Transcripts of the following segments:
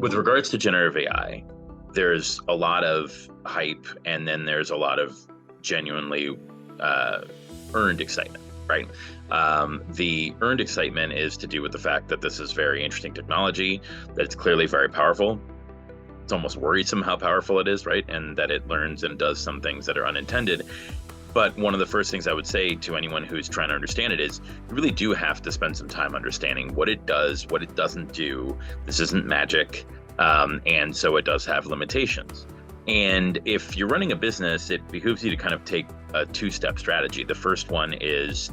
With regards to generative AI, there's a lot of hype, and then there's a lot of genuinely uh, earned excitement, right? The earned excitement is to do with the fact that this is very interesting technology, that it's clearly very powerful. It's almost worrisome how powerful it is, right? And that it learns and does some things that are unintended. But one of the first things I would say to anyone who's trying to understand it is you really do have to spend some time understanding what it does, what it doesn't do. This isn't magic. And so it does have limitations. And if you're running a business, it behooves you to kind of take a two-step strategy. The first one is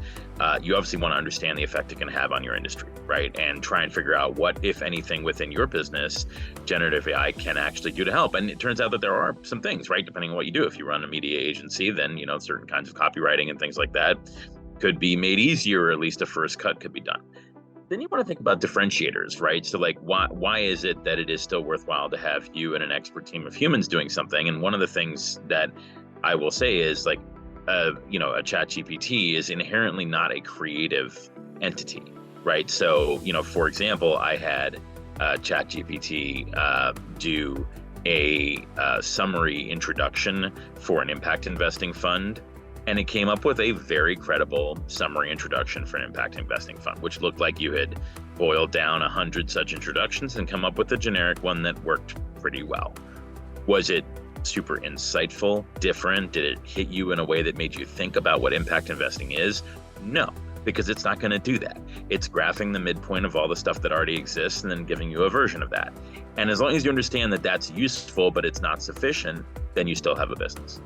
you obviously want to understand the effect it can have on your industry, right? And try and figure out what, if anything, within your business, generative AI can actually do to help. And it turns out that there are some things, right? Depending on what you do. If you run a media agency, then, certain kinds of copywriting and things like that could be made easier, or at least a first cut could be done. Then you want to think about differentiators, right? So like, why is it that it is still worthwhile to have you and an expert team of humans doing something? And one of the things that I will say is like, a ChatGPT is inherently not a creative entity, right? So, for example, I had ChatGPT do a summary introduction for an impact investing fund. And it came up with a very credible summary introduction for an impact investing fund, which looked like you had boiled down 100 such introductions and come up with a generic one that worked pretty well. Was it super insightful, different? Did it hit you in a way that made you think about what impact investing is? No, because it's not going to do that. It's graphing the midpoint of all the stuff that already exists and then giving you a version of that. And as long as you understand that that's useful, but it's not sufficient, then you still have a business.